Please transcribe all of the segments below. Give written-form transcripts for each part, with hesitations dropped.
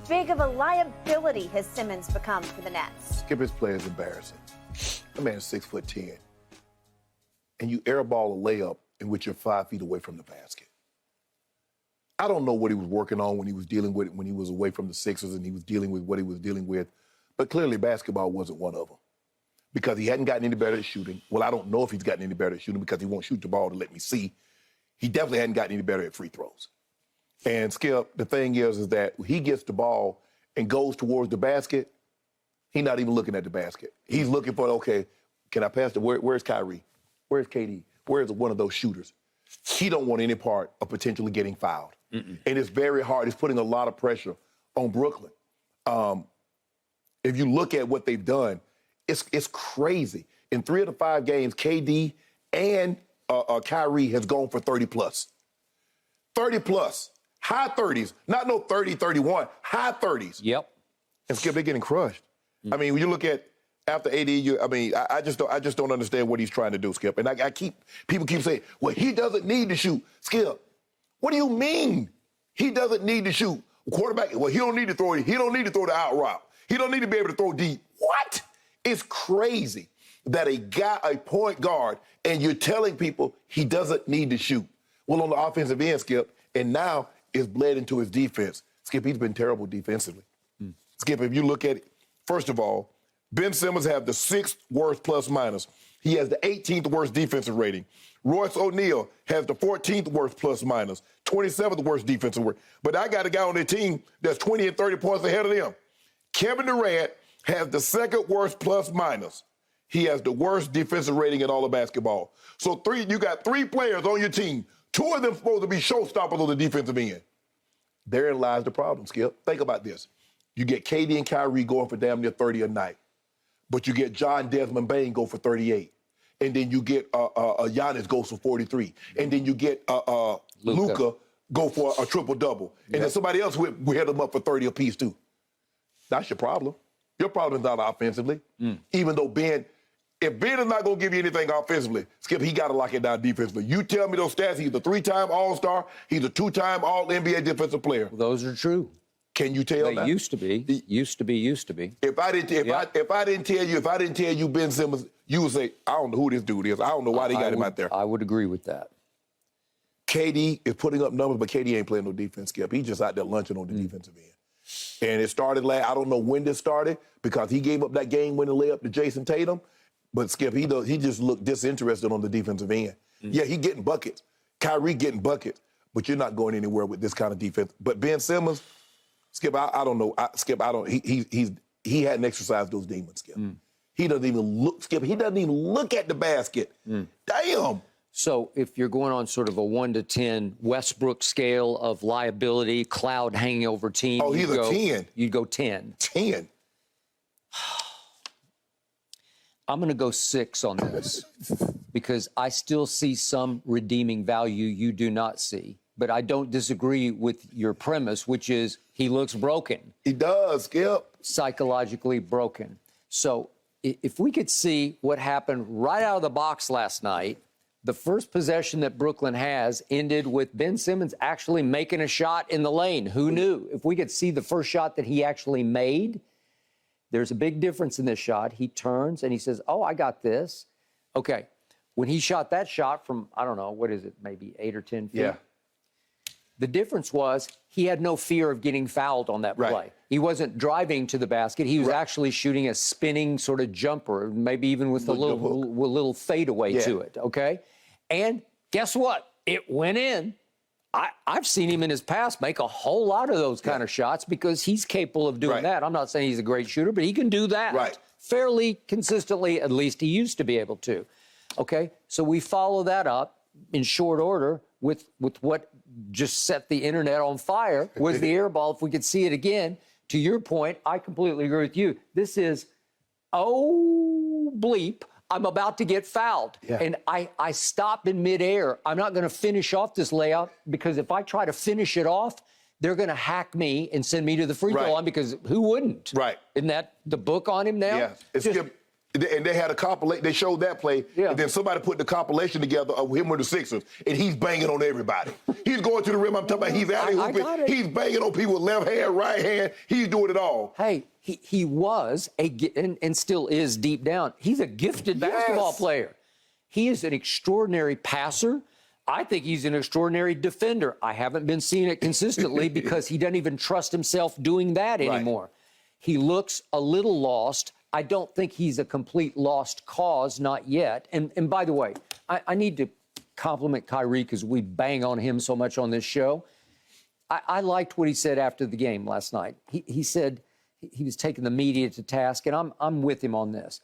big of a liability has Simmons become for the Nets? Skip, his play is embarrassing. That man is 6'10", and you airball a layup in which you're 5 feet away from the basket. I don't know what he was working on when he was dealing with it, when he was away from the Sixers and he was dealing with what he was dealing with, but clearly basketball wasn't one of them because he hadn't gotten any better at shooting. Well, I don't know if he's gotten any better at shooting because he won't shoot the ball to let me see. He definitely hadn't gotten any better at free throws. And Skip, the thing is that he gets the ball and goes towards the basket. He's not even looking at the basket. He's looking for, okay, can I pass the, where's Kyrie? Where's KD? Where's one of those shooters? He don't want any part of potentially getting fouled. And it's very hard. It's putting a lot of pressure on Brooklyn. If you look at what they've done, it's crazy. In 3 of the 5 games, KD and Kyrie has gone for 30+. 30+. High 30s. Not no 30, 31. High 30s. Yep. And Skip, they're getting crushed. I mean, when you look at after AD, I just don't understand what he's trying to do, Skip. And people keep saying, well, he doesn't need to shoot. Skip, what do you mean? He doesn't need to shoot. Quarterback, well, he don't need to throw it. He don't need to throw the out route. He don't need to be able to throw deep. What? It's crazy that a point guard, and you're telling people he doesn't need to shoot. Well, on the offensive end, Skip, and now it's bled into his defense. Skip, he's been terrible defensively. Skip, if you look at it, first of all, Ben Simmons has the 6th worst plus-minus. He has the 18th worst defensive rating. Royce O'Neal has the 14th worst plus-minus, 27th worst defensive rating. But I got a guy on their team that's 20 and 30 points ahead of them. Kevin Durant has the 2nd worst plus-minus. He has the worst defensive rating in all of basketball. So you got 3 players on your team. 2 of them supposed to be showstoppers on the defensive end. Therein lies the problem, Skip. Think about this. You get KD and Kyrie going for damn near 30 a night. But you get John Desmond Bain go for 38. And then you get Giannis goes for 43. And then you get Luka go for a triple-double. And then somebody else will hit them up for 30 apiece, too. That's your problem. Your problem is not offensively. Even though if Ben is not going to give you anything offensively, Skip, he got to lock it down defensively. You tell me those stats. He's a 3-time All-Star. He's a 2-time All-NBA defensive player. Well, those are true. Can you tell that? They used to be. Used to be. If I didn't tell you Ben Simmons, you would say, I don't know who this dude is. I don't know why they got him out there. I would agree with that. KD is putting up numbers, but KD ain't playing no defense, Skip. He's just out there lunching on the defensive end. And it started I don't know when this started because he gave up that game-winning layup to Jason Tatum. But Skip, he just looked disinterested on the defensive end. Yeah, he getting buckets. Kyrie getting buckets. But you're not going anywhere with this kind of defense. But Ben Simmons, Skip, I don't know. He hadn't exercised those demons, Skip. He doesn't even look, Skip. He doesn't even look at the basket. Damn. So if you're going on sort of a 1 to 10 Westbrook scale of liability, cloud hanging over team. Oh, he's a 10. You'd go 10. 10. I'm going to go 6 on this because I still see some redeeming value you do not see. But I don't disagree with your premise, which is he looks broken. He does, Skip. Psychologically broken. So if we could see what happened right out of the box last night, the first possession that Brooklyn has ended with Ben Simmons actually making a shot in the lane. Who knew? If we could see the first shot that he actually made, there's a big difference in this shot. He turns and he says, oh, I got this. Okay. When he shot that shot from, I don't know, what is it, maybe 8 or 10 feet? Yeah. The difference was he had no fear of getting fouled on that play. Right. He wasn't driving to the basket. He was actually shooting a spinning sort of jumper, maybe even with a little fadeaway to it, okay? And guess what? It went in. I've seen him in his past make a whole lot of those kind of shots because he's capable of doing that. I'm not saying he's a great shooter, but he can do that fairly consistently. At least he used to be able to. Okay, so we follow that up in short order with what just set the internet on fire was the air ball. If we could see it again, to your point, I completely agree with you. This is, oh, bleep. I'm about to get fouled. And I stop in midair. I'm not going to finish off this layup because if I try to finish it off, they're going to hack me and send me to the free throw line because who wouldn't? Right. Isn't that the book on him now? Yeah. And they had a compilation. They showed that play. Yeah. And then somebody put the compilation together of him with the Sixers, and he's banging on everybody. He's going to the rim. I'm talking about he's alley-ooping. He's banging on people with left hand, right hand. He's doing it all. Hey, he was and still is deep down. He's a gifted basketball player. He is an extraordinary passer. I think he's an extraordinary defender. I haven't been seeing it consistently because he doesn't even trust himself doing that anymore. Right. He looks a little lost. I don't think he's a complete lost cause, not yet. And by the way, I need to compliment Kyrie because we bang on him so much on this show. I liked what he said after the game last night. He said he was taking the media to task, and I'm with him on this.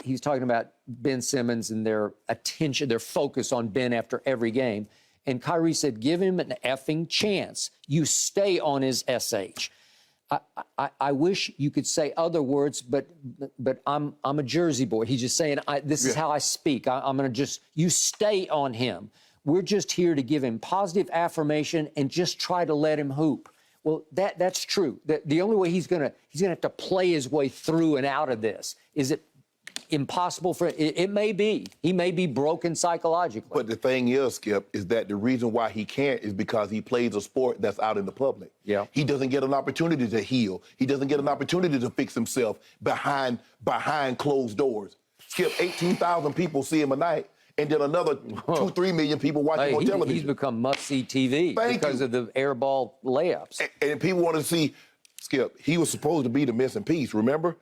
He's talking about Ben Simmons and their attention, their focus on Ben after every game. And Kyrie said, give him an effing chance. You stay on his SH. I wish you could say other words, but I'm a Jersey boy. He's just saying, this is how I speak. I'm going to just, you stay on him. We're just here to give him positive affirmation and just try to let him hoop. Well, that's true. The only way he's gonna have to play his way through and out of this. Is it impossible for it may be. He may be broken psychologically. But the thing is, Skip, is that the reason why he can't is because he plays a sport that's out in the public. Yeah. He doesn't get an opportunity to heal. He doesn't get an opportunity to fix himself behind closed doors. Skip, 18,000 people see him a night, and then another 2-3 million people watch him on television. He's become must-see TV because of the airball layups. And people want to see, Skip, he was supposed to be the missing piece, remember?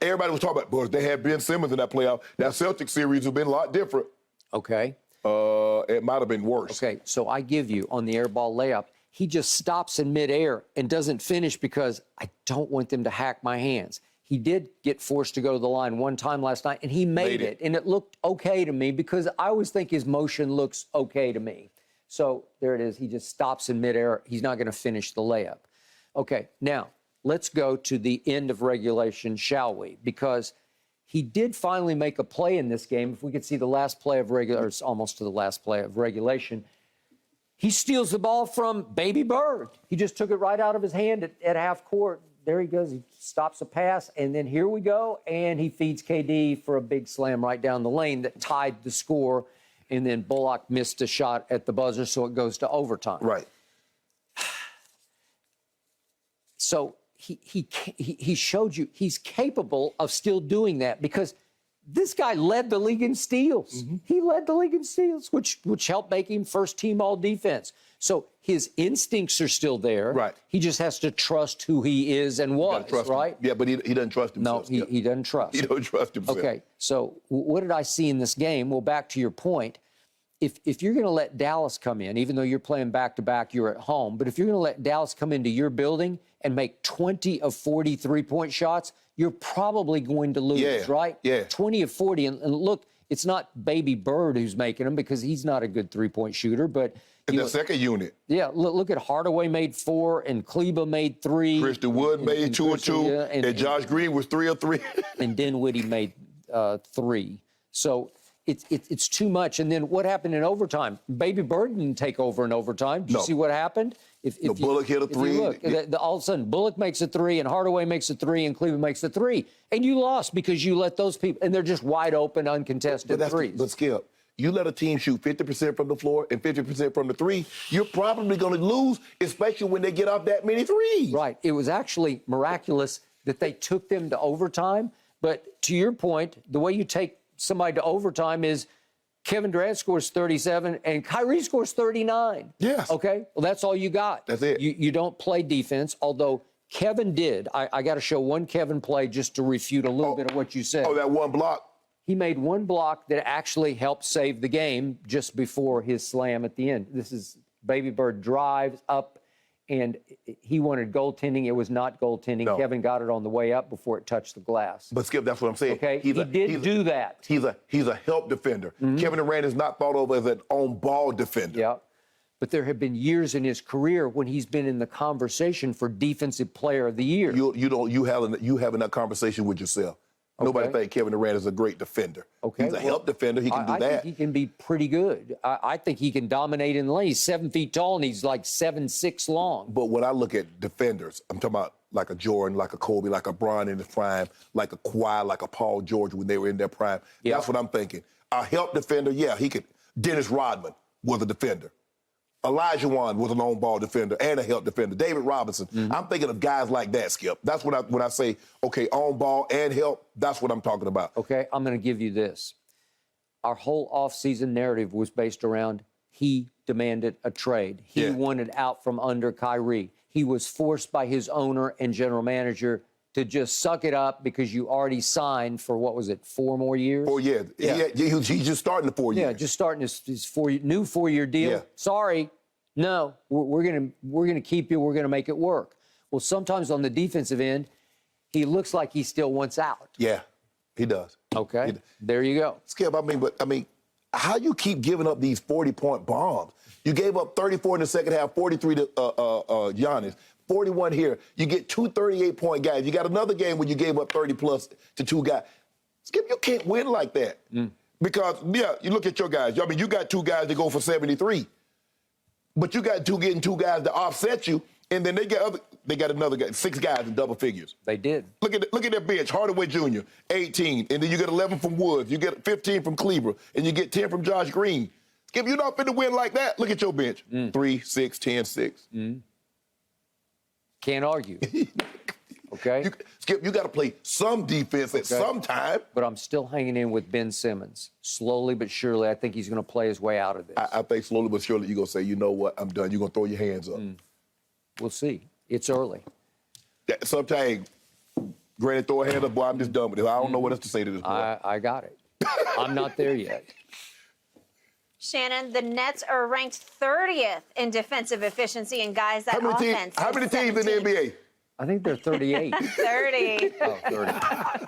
Everybody was talking about, boys, they had Ben Simmons in that playoff. That Celtics series would have been a lot different. Okay. It might have been worse. Okay, so I give you, on the airball layup, he just stops in midair and doesn't finish because I don't want them to hack my hands. He did get forced to go to the line one time last night, and he made it. And it looked okay to me because I always think his motion looks okay to me. So there it is. He just stops in midair. He's not going to finish the layup. Okay, now, let's go to the end of regulation, shall we? Because he did finally make a play in this game. If we could see the last play of regulation, or it's almost to the last play of regulation, he steals the ball from Baby Bird. He just took it right out of his hand at half court. There he goes. He stops a pass, and then here we go, and he feeds KD for a big slam right down the lane that tied the score, and then Bullock missed a shot at the buzzer, so it goes to overtime. Right. So he showed you he's capable of still doing that because this guy led the league in steals. Mm-hmm. He led the league in steals, which helped make him first team all defense. So his instincts are still there. Right. He just has to trust who he is and was, right? Yeah, but he doesn't trust himself. No, he doesn't trust. He don't trust himself. Okay, so what did I see in this game? Well, back to your point. If you're going to let Dallas come in, even though you're playing back-to-back, you're at home, but if you're going to let Dallas come into your building and make 20 of 40 three-point shots, you're probably going to lose, right? Yeah. 20 of 40. And look, it's not Baby Bird who's making them because he's not a good three-point shooter, but... In the second unit. Yeah, look at Hardaway made 4, and Kleba made 3. Christian Wood made 2 of 2, and Josh Green was 3 of 3. And Dinwiddie made 3. So... It's too much. And then what happened in overtime? Baby Bird didn't take over in overtime. Did you see what happened? Bullock hit a 3. Look, all of a sudden, Bullock makes a 3, and Hardaway makes a 3, and Cleveland makes a 3. And you lost because you let those people, and they're just wide open, uncontested threes. But Skip, you let a team shoot 50% from the floor and 50% from the 3, you're probably going to lose, especially when they get off that many threes. Right. It was actually miraculous that they took them to overtime. But to your point, the way you take somebody to overtime is Kevin Durant scores 37 and Kyrie scores 39. Yes. Okay? Well, that's all you got. That's it. You don't play defense, although Kevin did. I got to show one Kevin play just to refute a little bit of what you said. Oh, that one block? He made one block that actually helped save the game just before his slam at the end. This is Baby Bird drives up, and he wanted goaltending. It was not goaltending. No. Kevin got it on the way up before it touched the glass. But, Skip, that's what I'm saying. Okay, he did do that. He's a help defender. Mm-hmm. Kevin Durant is not thought of as an on-ball defender. Yeah, but there have been years in his career when he's been in the conversation for Defensive Player of the Year. You having that conversation with yourself. Nobody think Kevin Durant is a great defender. Okay, He's a help defender. He can do I that. think he can be pretty good. I think he can dominate in the lane. He's 7 feet tall and he's like 7'6" long. But when I look at defenders, I'm talking about like a Jordan, like a Kobe, like a Bron in his prime, like a Kawhi, like a Paul George when they were in their prime. Yeah. That's what I'm thinking. A help defender, yeah, he could. Dennis Rodman was a defender. Elijah Wan was a lone ball defender and a help defender. David Robinson. I'm thinking of guys like that, Skip. That's when I say, okay, on ball and help, that's what I'm talking about. Okay, I'm going to give you this. Our whole offseason narrative was based around he demanded a trade. He wanted out from under Kyrie. He was forced by his owner and general manager to just suck it up because you already signed for, what was it, 4 more years? 4 years. Yeah. He's just starting the 4 years. Yeah, just starting his new 4-year deal. Yeah. Sorry, no, we're gonna keep you. We're gonna make it work. Well, sometimes on the defensive end, he looks like he still wants out. Yeah, he does. Okay, there you go. Skip, I mean, how you keep giving up these 40-point bombs? You gave up 34 in the second half, 43 to Giannis. 41 here. You get 2 38-point guys. You got another game where you gave up 30-plus to 2 guys. Skip, you can't win like that. Because, you look at your guys. I mean, you got 2 guys that go for 73. But you got 2 guys to offset you, and then they got another guy, 6 guys in double figures. They did. Look at their bench. Hardaway Jr., 18. And then you get 11 from Woods. You get 15 from Kleber. And you get 10 from Josh Green. Skip, you're not fit to win like that. Look at your bench. 3, 6, 10, 6. Can't argue. Okay? Skip, you got to play some defense at some time. But I'm still hanging in with Ben Simmons. Slowly but surely, I think he's going to play his way out of this. I think slowly but surely you're going to say, you know what, I'm done. You're going to throw your hands up. We'll see. It's early. Sometimes, granted, throw a hand up, boy, I'm just done with it. I don't know what else to say to this boy. I got it. I'm not there yet. Shannon, the Nets are ranked 30th in defensive efficiency and guys that offense. How many teams in the NBA? I think they're 38. 30. Oh, 30.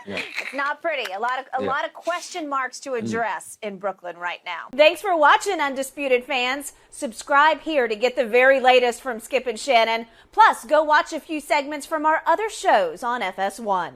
Yeah. It's not pretty. A lot of question marks to address in Brooklyn right now. Thanks for watching, Undisputed fans. Subscribe here to get the very latest from Skip and Shannon. Plus, go watch a few segments from our other shows on FS1.